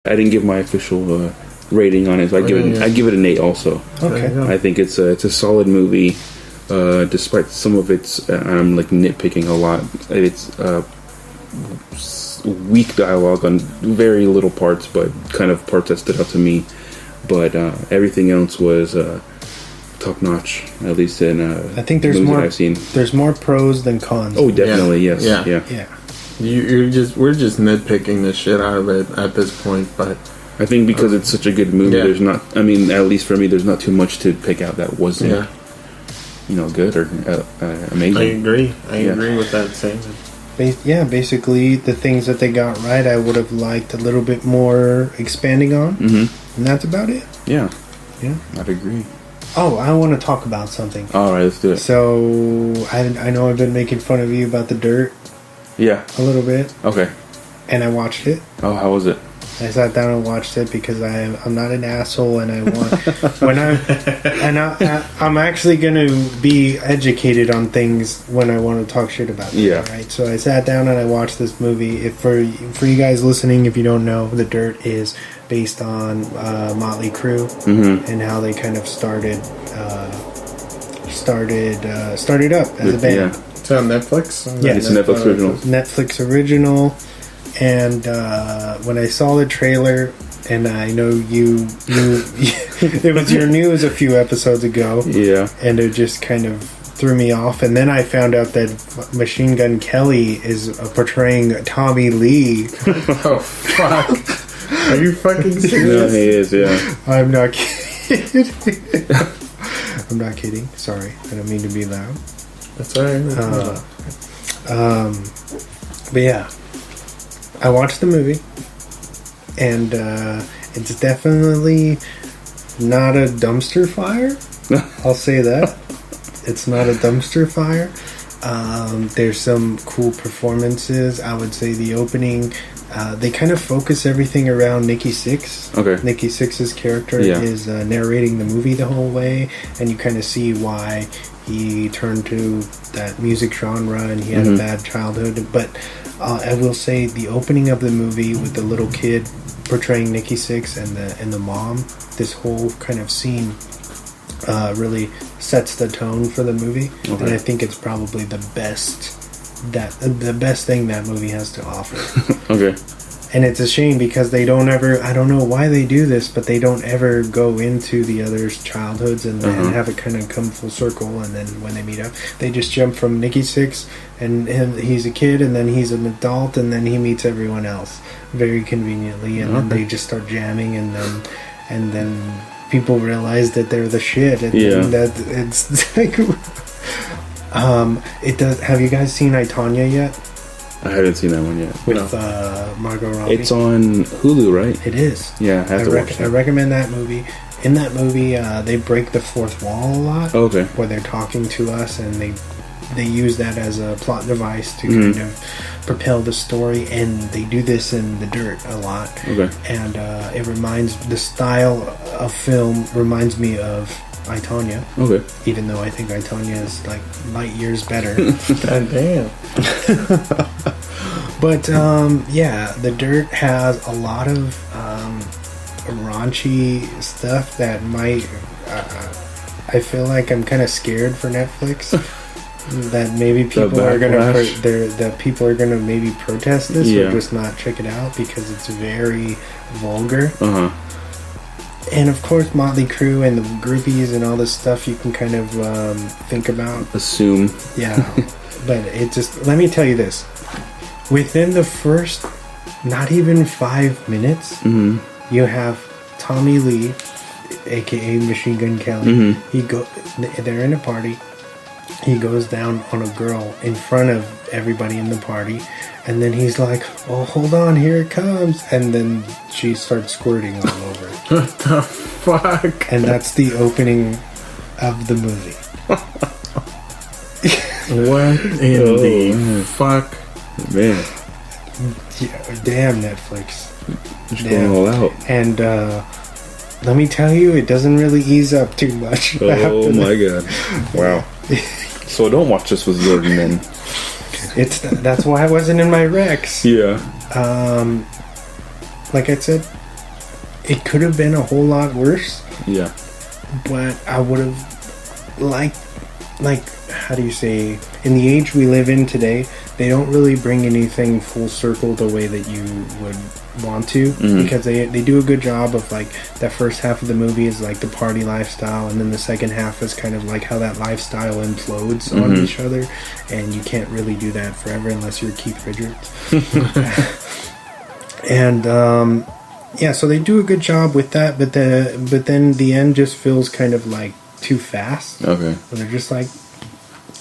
I didn't give my official rating on it, so I give it an 8 also. Okay. I think it's a solid movie, despite some of its I'm like nitpicking a lot. It's weak dialogue on very little parts, but kind of parts that stood out to me. But everything else was top notch, at least in I think there's more. I've seen. There's more pros than cons. Oh, definitely, yes, Yeah. Yeah. We're just nitpicking the shit out of it at this point, but I think because it's such a good movie, Yeah. there's not. I mean, at least for me, there's not too much to pick out that wasn't, good or amazing. I agree. I agree with that statement. Basically, the things that they got right, I would have liked a little bit more expanding on, and that's about it. Yeah, Yeah. I'd agree. Oh, I want to talk about something. All right, let's do it. So, I know I've been making fun of you about The Dirt Yeah. a little bit, Okay. and I watched it. Oh, how was it? I sat down and watched it because I'm not an asshole, and I want I'm actually gonna be educated on things when I want to talk shit about them. Yeah. Right. So I sat down and I watched this movie. If for you guys listening, if you don't know, The Dirt is based on Motley Crue and how they kind of started up as a band. Yeah. It's on Netflix? Yeah, It's a Netflix original. Netflix original. And when I saw the trailer, and I know you it was your news a few episodes ago. Yeah. And it just kind of threw me off. And then I found out that Machine Gun Kelly is portraying Tommy Lee. Oh, fuck. Are you fucking serious? No, he is, yeah. I'm not kidding. I'm not kidding. Sorry. I don't mean to be loud. That's alright. But yeah. I watched the movie, and it's definitely not a dumpster fire. I'll say that. It's not a dumpster fire. There's some cool performances. I would say the opening, they kind of focus everything around Nikki Sixx. Okay. Nikki Sixx's character is narrating the movie the whole way, and you kind of see why he turned to that music genre, and he had a bad childhood. But I will say the opening of the movie with the little kid portraying Nikki Sixx and the mom, this whole kind of scene really sets the tone for the movie, and I think it's probably the best thing that movie has to offer. Okay. And it's a shame because they don't ever, I don't know why they do this, but they don't ever go into the other's childhoods and have it kind of come full circle, and then when they meet up, they just jump from Nikki Sixx and he's a kid, and then he's an adult, and then he meets everyone else very conveniently, and then they just start jamming, and then people realize that they're the shit, and that it's like, it does. Have you guys seen I, Tonya yet? I haven't seen that one yet. With Margot Robbie. It's on Hulu, right? It is. Yeah, I have to watch I it. recommend that movie. In that movie, they break the fourth wall a lot. Oh, okay. Where they're talking to us, and they use that as a plot device to kind of propel the story. And they do this in The Dirt a lot. Okay. And the style of film reminds me of I, Tonya. Okay. Even though I think I, Tonya is like light years better. God damn. But The Dirt has a lot of raunchy stuff that might. I feel like I'm kind of scared for Netflix. That maybe people are gonna maybe protest this or just not check it out because it's very vulgar. And of course, Motley Crue and the groupies and all this stuff you can kind of think about. Assume. Yeah. But it just, let me tell you this. Within the first, not even 5 minutes, you have Tommy Lee, aka Machine Gun Kelly. They're in a party. He goes down on a girl in front of everybody in the party, and then he's like, "Oh, hold on, here it comes," and then she starts squirting all over. What the fuck? And that's the opening of the movie. What in the fuck? Man. Yeah, damn Netflix. Just going all out. And let me tell you, it doesn't really ease up too much. Oh my god. Wow. So don't watch this with Jordan then. That's why I wasn't in my Rex. Yeah. Like I said, it could have been a whole lot worse. Yeah. But I would have liked, like, how do you say, in the age we live in today, they don't really bring anything full circle the way that you would want to, because they do a good job of, like, that first half of the movie is like the party lifestyle, and then the second half is kind of like how that lifestyle implodes on each other, and you can't really do that forever unless you're Keith Richards. And yeah, so they do a good job with that, but then the end just feels kind of like too fast. Okay. And they're just like,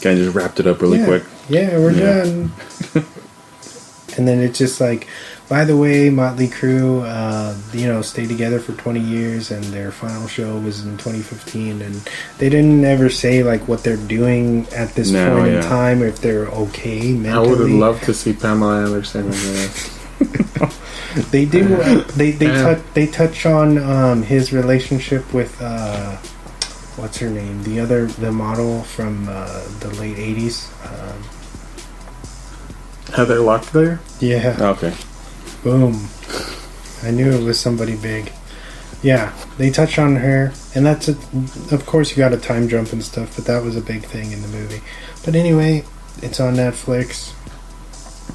kind of just wrapped it up really quick. Yeah, we're done. And then it's just like, by the way, Motley Crue, stayed together for 20 years, and their final show was in 2015, and they didn't ever say like what they're doing at this point in time, or if they're okay mentally. I would have loved to see Pamela Anderson in this. They do. They touch on his relationship with what's her name? The model from the late 80s. Heather Locklear? Yeah. Okay. Boom. I knew it was somebody big. Yeah, they touch on her, and that's of course you got a time jump and stuff, but that was a big thing in the movie. But anyway, it's on Netflix.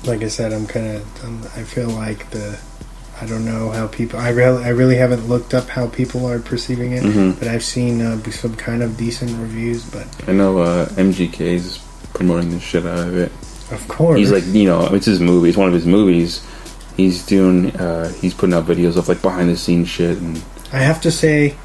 Like I said, I feel like I don't know how people. I really haven't looked up how people are perceiving it, but I've seen some kind of decent reviews. But I know MGK is promoting the shit out of it. Of course, he's like, it's his movie. It's one of his movies. He's doing. He's putting out videos of like behind the scenes shit, and I have to say,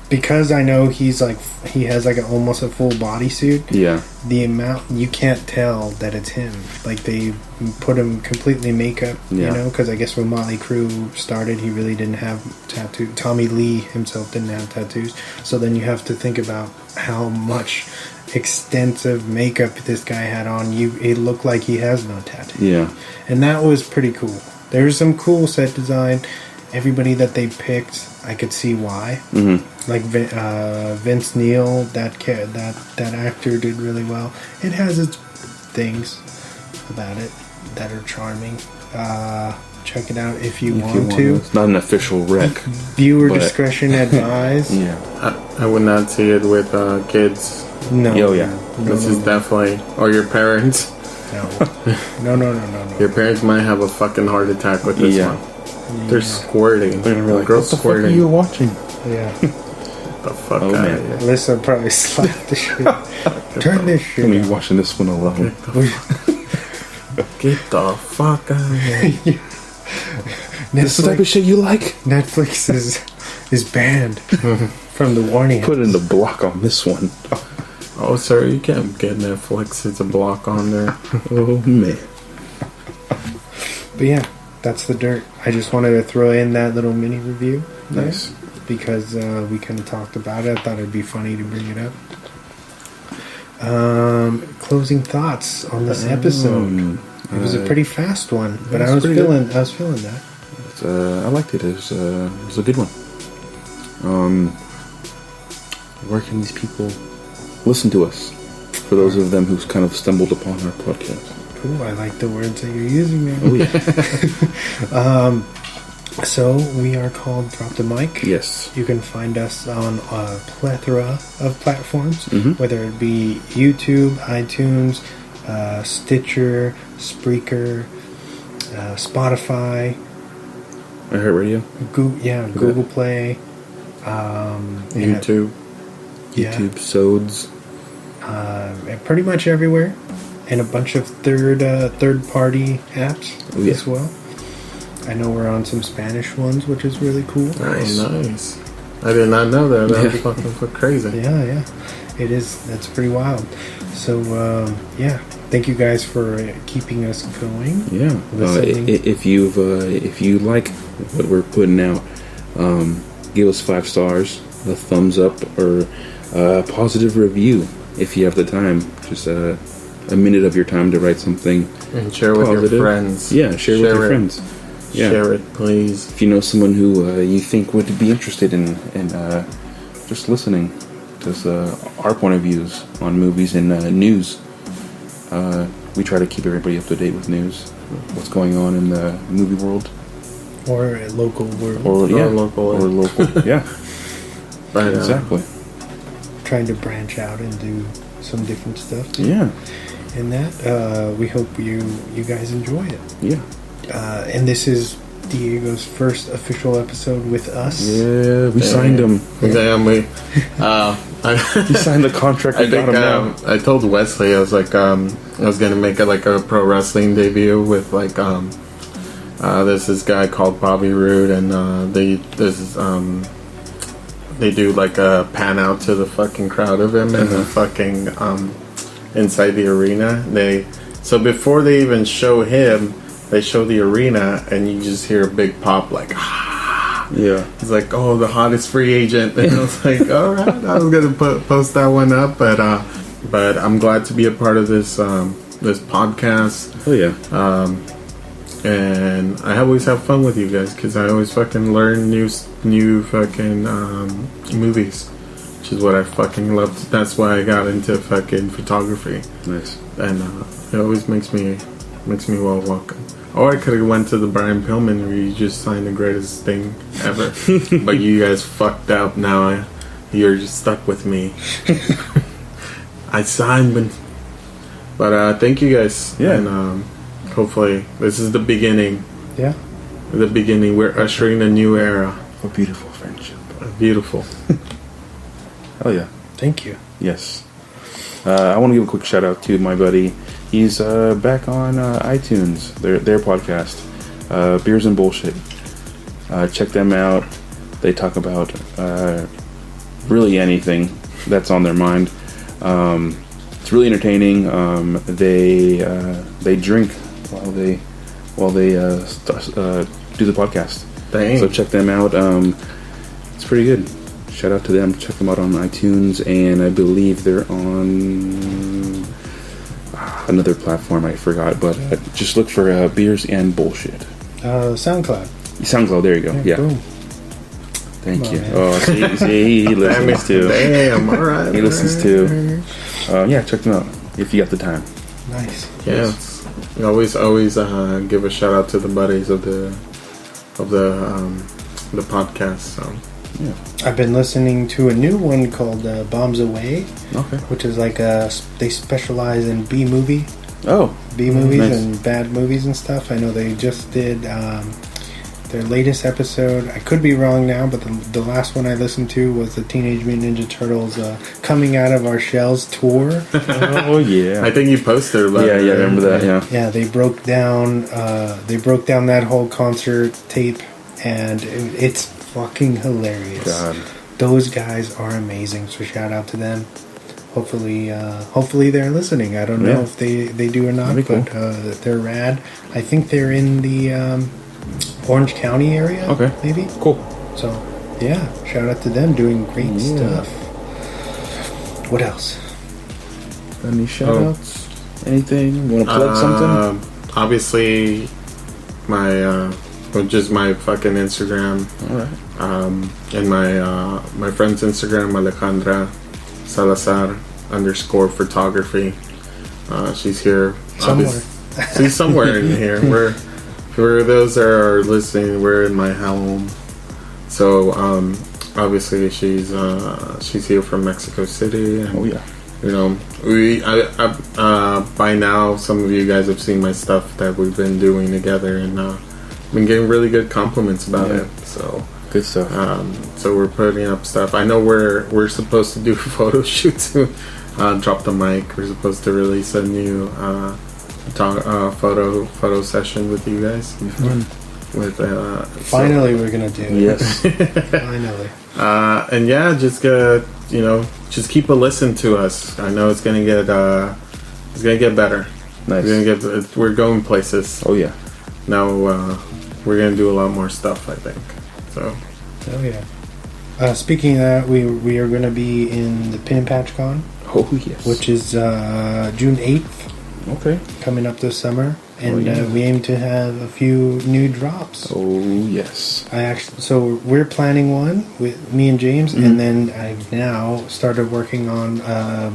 because I know he has like almost a full bodysuit. Yeah. The amount, you can't tell that it's him. Like, they put him completely makeup, because I guess when Motley Crue started, he really didn't have tattoos. Tommy Lee himself didn't have tattoos. So then you have to think about how much extensive makeup this guy had on. It looked like he has no tattoos. Yeah. And that was pretty cool. There's some cool set design. Everybody that they picked, I could see why. Like Vince Neil, that actor did really well. It has its things about it that are charming. Check it out if you want to. It's not an official rec. Viewer discretion advised. Yeah. I would not see it with kids. No. Oh yeah. This is definitely, or your parents. No. Your parents might have a fucking heart attack with this one. They're squirting. They're gonna be like, girls what the fuck are you watching? Yeah. The fuck out of here. Alyssa probably slapped the shit. Turn this shit. I'm gonna be watching this one alone. Get the fuck out of here. This is the type of shit you like? Netflix is banned from the warning. Put in the block on this one. Oh, sir, you can't get Netflix. It's a block on there. Oh, man. But yeah, that's the dirt. I just wanted to throw in that little mini review. Nice. Because we kind of talked about it. I thought it'd be funny to bring it up. Closing thoughts on this episode. It was a pretty fast one, but I was feeling that. I liked it. It was a good one. Where can these people listen to us? For those of them who's kind of stumbled upon our podcast. Ooh, I like the words that you're using there. Oh, yeah. So, we are called Drop the Mic. Yes. You can find us on a plethora of platforms, whether it be YouTube, iTunes, Stitcher, Spreaker, Spotify, iHeartRadio. Google Play, YouTube. YouTube, Sods. Pretty much everywhere, and a bunch of third-party apps as well. I know we're on some Spanish ones, which is really cool. Nice. Nice. I did not know that. That was fucking crazy. Yeah. It is. That's pretty wild. So, thank you guys for keeping us going. Yeah. If you like what we're putting out, give us 5 stars, a thumbs up, or a positive review if you have the time. Just a minute of your time to write something. And share with your friends. Yeah, share with your friends. Yeah. Share it, please. If you know someone who you think would be interested in just listening to our point of views on movies and news, we try to keep everybody up to date with news, what's going on in the movie world. Or a local world. Or local. Yeah. But, exactly. Trying to branch out and do some different stuff. Yeah. And that, we hope you guys enjoy it. Yeah. And this is Diego's first official episode with us. Yeah, we signed him. Damn, we. He signed the contract. I think I told Wesley I was like I was gonna make a pro wrestling debut with there's this guy called Bobby Roode, and they do like a pan out to the fucking crowd of him and the fucking inside the arena. So before they even show him, they show the arena and you just hear a big pop like yeah. It's like, oh, the hottest free agent. And I was like, all right, I was gonna post that one up, but I'm glad to be a part of this this podcast. Oh yeah. And I always have fun with you guys because I always fucking learn new fucking movies, which is what I fucking love. That's why I got into fucking photography. Nice. And it always makes me well welcome. Or I could have went to the Brian Pillman where you just signed the greatest thing ever. But you guys fucked up. Now you're just stuck with me. I signed, but thank you guys. Yeah. And hopefully this is the beginning. Yeah. The beginning. We're ushering a new era. A beautiful friendship. Beautiful. Oh yeah. Thank you. Yes. I want to give a quick shout out to my buddy. He's back on iTunes, their podcast, Beers and Bullshit. Check them out. They talk about really anything that's on their mind. It's really entertaining. They drink while they do the podcast. Dang. So check them out. It's pretty good. Shout out to them. Check them out on iTunes, and I believe they're on another platform. I forgot, but just look for Beers and Bullshit. SoundCloud. SoundCloud. There you go. Yeah. Boom. Thank you. Man. Oh, see, he listens too. Damn. All right. He listens too. Yeah, check them out if you got the time. Nice. Yes. We always give a shout out to the buddies of the podcast. So. Yeah. I've been listening to a new one called Bombs Away. Okay. Which is like they specialize in B movies Oh. Nice. and bad movies and stuff. I know they just did their latest episode. I could be wrong now, but the last one I listened to was the Teenage Mutant Ninja Turtles coming out of our Shells tour. Oh yeah. I think you posted about it. Yeah, I remember that. Yeah. Yeah, they broke down that whole concert tape, and it's fucking hilarious. God. Those guys are amazing, so shout out to them. Hopefully they're listening. I don't know if they do or not, That'd be but they're rad. I think they're in the Orange County area. Okay. Maybe. Cool. So yeah, shout out to them doing great stuff. What else? Any shout outs? Anything? Want to plug something? Obviously, my just my fucking Instagram. All right. And my friend's Instagram, Alejandra Salazar _photography. She's here Somewhere. She's somewhere in here. For those that are listening, we're in my home. So obviously she's here from Mexico City. And, Oh yeah. you know, by now some of you guys have seen my stuff that we've been doing together, and been getting really good compliments about it. So good stuff. So we're putting up stuff. I know we're supposed to do a photo shoot to drop the mic. We're supposed to release a new photo session with you guys. Be fun. With Finally, we're gonna do it. Yes. Finally. And yeah, just keep a listen to us. I know it's gonna get better. Nice. We're going places. Oh yeah. Now we're gonna do a lot more stuff, I think. So. Oh yeah. Speaking of that, we are going to be in the Pin and Patch Con. Oh yes. Which is June 8th. Okay. Coming up this summer, and yeah. we aim to have a few new drops. Oh yes. So we're planning one with me and James, and then I've now started working on a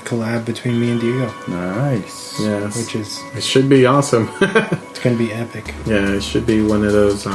collab between me and Diego. Nice. Yes. Which is it should be awesome. it's going to be epic. Yeah, it should be one of those